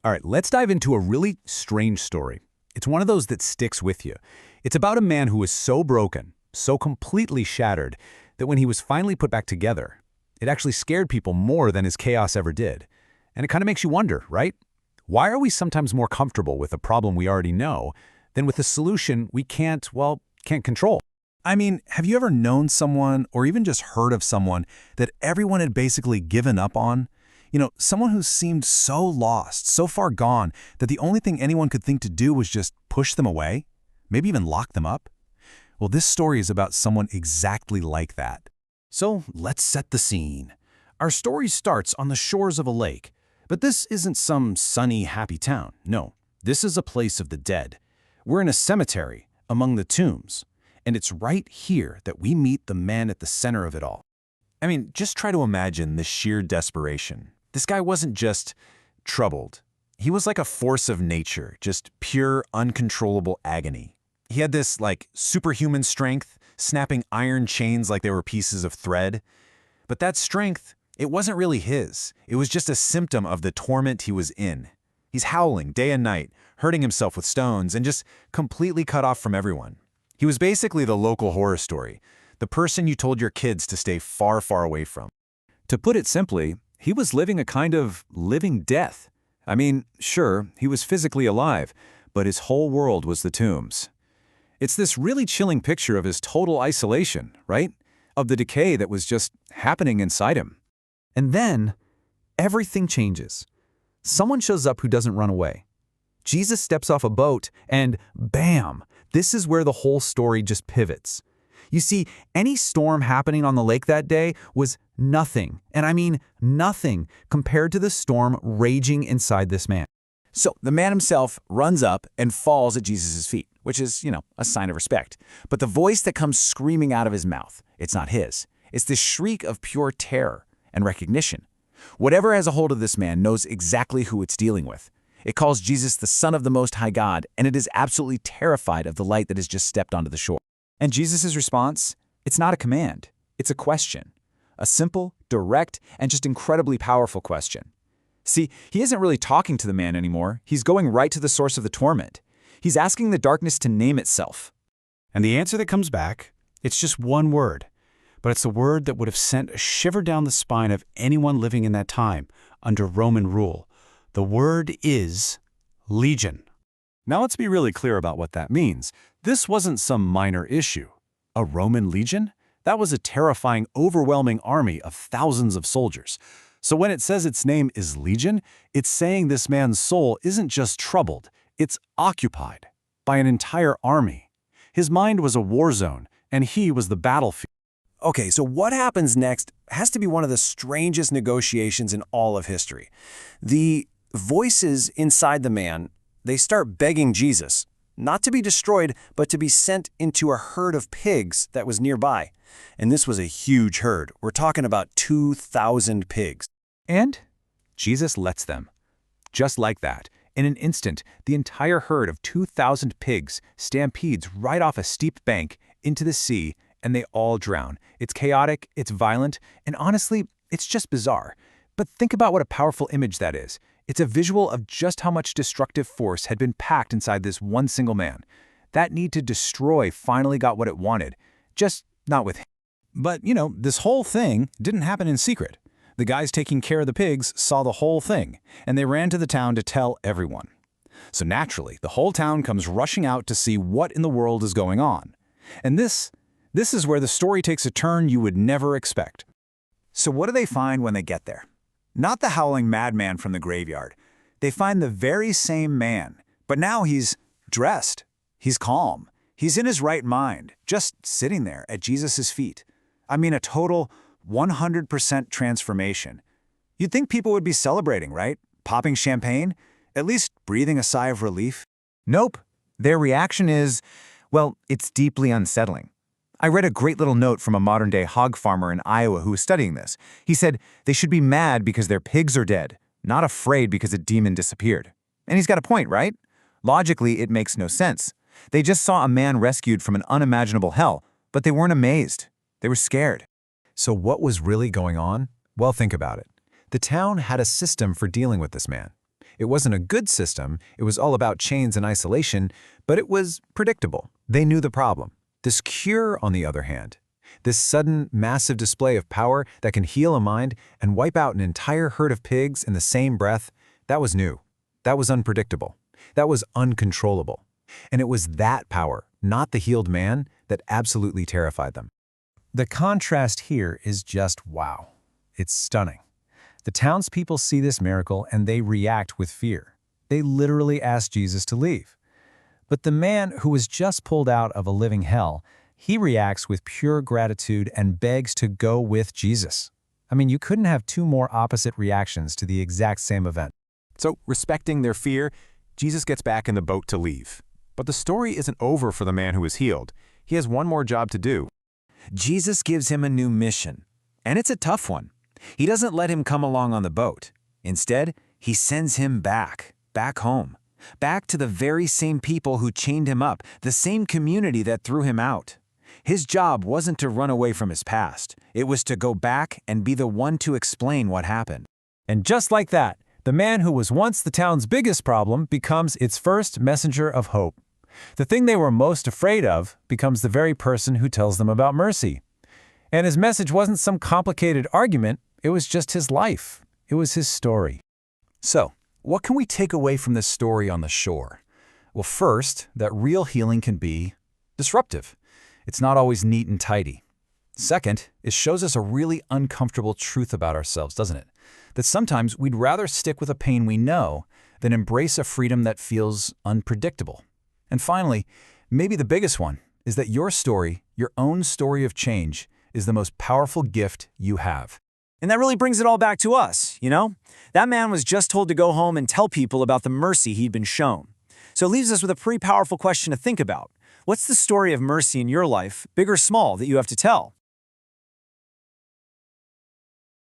All right, let's dive into a really strange story. It's one of those that sticks with you. It's about a man who was so broken, so completely shattered, that when he was finally put back together, it actually scared people more than his chaos ever did. And it kind of makes you wonder, right? Why are we sometimes more comfortable with a problem we already know than with a solution we can't control? I mean, have you ever known someone or even just heard of someone that everyone had basically given up on? Someone who seemed so lost, so far gone, that the only thing anyone could think to do was just push them away? Maybe even lock them up? Well, this story is about someone exactly like that. So let's set the scene. Our story starts on the shores of a lake, but this isn't some sunny, happy town. No, this is a place of the dead. We're in a cemetery among the tombs, and it's right here that we meet the man at the center of it all. I mean, just try to imagine the sheer desperation. This guy wasn't just troubled. He was like a force of nature, just pure, uncontrollable agony. He had this, superhuman strength, snapping iron chains like they were pieces of thread. But that strength, it wasn't really his. It was just a symptom of the torment he was in. He's howling day and night, hurting himself with stones, and just completely cut off from everyone. He was basically the local horror story, the person you told your kids to stay far, far away from. To put it simply, he was living a kind of living death. I mean, sure, he was physically alive, but his whole world was the tombs. It's this really chilling picture of his total isolation, right? Of the decay that was just happening inside him. And then, everything changes. Someone shows up who doesn't run away. Jesus steps off a boat, and bam! This is where the whole story just pivots. You see, any storm happening on the lake that day was nothing, and I mean nothing, compared to the storm raging inside this man. So the man himself runs up and falls at Jesus' feet, which is, a sign of respect. But the voice that comes screaming out of his mouth, it's not his. It's the shriek of pure terror and recognition. Whatever has a hold of this man knows exactly who it's dealing with. It calls Jesus the Son of the Most High God, and it is absolutely terrified of the light that has just stepped onto the shore. And Jesus' response? It's not a command. It's a question. A simple, direct, and just incredibly powerful question. See, he isn't really talking to the man anymore. He's going right to the source of the torment. He's asking the darkness to name itself. And the answer that comes back, it's just one word. But it's a word that would have sent a shiver down the spine of anyone living in that time, under Roman rule. The word is legion. Now let's be really clear about what that means. This wasn't some minor issue. A Roman legion? That was a terrifying, overwhelming army of thousands of soldiers. So when it says its name is legion, it's saying this man's soul isn't just troubled, it's occupied by an entire army. His mind was a war zone, and he was the battlefield. Okay, so what happens next has to be one of the strangest negotiations in all of history. The voices inside the man, they start begging Jesus, not to be destroyed, but to be sent into a herd of pigs that was nearby. And this was a huge herd. We're talking about 2,000 pigs. And Jesus lets them. Just like that, in an instant, the entire herd of 2,000 pigs stampedes right off a steep bank into the sea, and they all drown. It's chaotic, it's violent, and honestly, it's just bizarre. But think about what a powerful image that is. It's a visual of just how much destructive force had been packed inside this one single man. That need to destroy finally got what it wanted, just not with him. But, this whole thing didn't happen in secret. The guys taking care of the pigs saw the whole thing, and they ran to the town to tell everyone. So naturally, the whole town comes rushing out to see what in the world is going on. And this is where the story takes a turn you would never expect. So what do they find when they get there? Not the howling madman from the graveyard. They find the very same man, but now he's dressed. He's calm. He's in his right mind, just sitting there at Jesus' feet. I mean, a total 100% transformation. You'd think people would be celebrating, right? Popping champagne? At least breathing a sigh of relief? Nope. Their reaction is, well, it's deeply unsettling. I read a great little note from a modern-day hog farmer in Iowa who was studying this. He said they should be mad because their pigs are dead, not afraid because a demon disappeared. And he's got a point, right? Logically, it makes no sense. They just saw a man rescued from an unimaginable hell, but they weren't amazed. They were scared. So what was really going on? Well, think about it. The town had a system for dealing with this man. It wasn't a good system, it was all about chains and isolation, but it was predictable. They knew the problem. This cure, on the other hand, this sudden, massive display of power that can heal a mind and wipe out an entire herd of pigs in the same breath, that was new. That was unpredictable. That was uncontrollable. And it was that power, not the healed man, that absolutely terrified them. The contrast here is just wow. It's stunning. The townspeople see this miracle and they react with fear. They literally ask Jesus to leave. But the man who was just pulled out of a living hell, he reacts with pure gratitude and begs to go with Jesus. I mean, you couldn't have two more opposite reactions to the exact same event. So, respecting their fear, Jesus gets back in the boat to leave. But the story isn't over for the man who was healed. He has one more job to do. Jesus gives him a new mission, and it's a tough one. He doesn't let him come along on the boat. Instead, he sends him back home, back to the very same people who chained him up, the same community that threw him out. His job wasn't to run away from his past. It was to go back and be the one to explain what happened. And just like that, the man who was once the town's biggest problem becomes its first messenger of hope. The thing they were most afraid of becomes the very person who tells them about mercy. And his message wasn't some complicated argument, it was just his life. It was his story. So, what can we take away from this story on the shore? Well, first, that real healing can be disruptive. It's not always neat and tidy. Second, it shows us a really uncomfortable truth about ourselves, doesn't it? That sometimes we'd rather stick with a pain we know than embrace a freedom that feels unpredictable. And finally, maybe the biggest one is that your story, your own story of change, is the most powerful gift you have. And that really brings it all back to us, you know? That man was just told to go home and tell people about the mercy he'd been shown. So it leaves us with a pretty powerful question to think about. What's the story of mercy in your life, big or small, that you have to tell?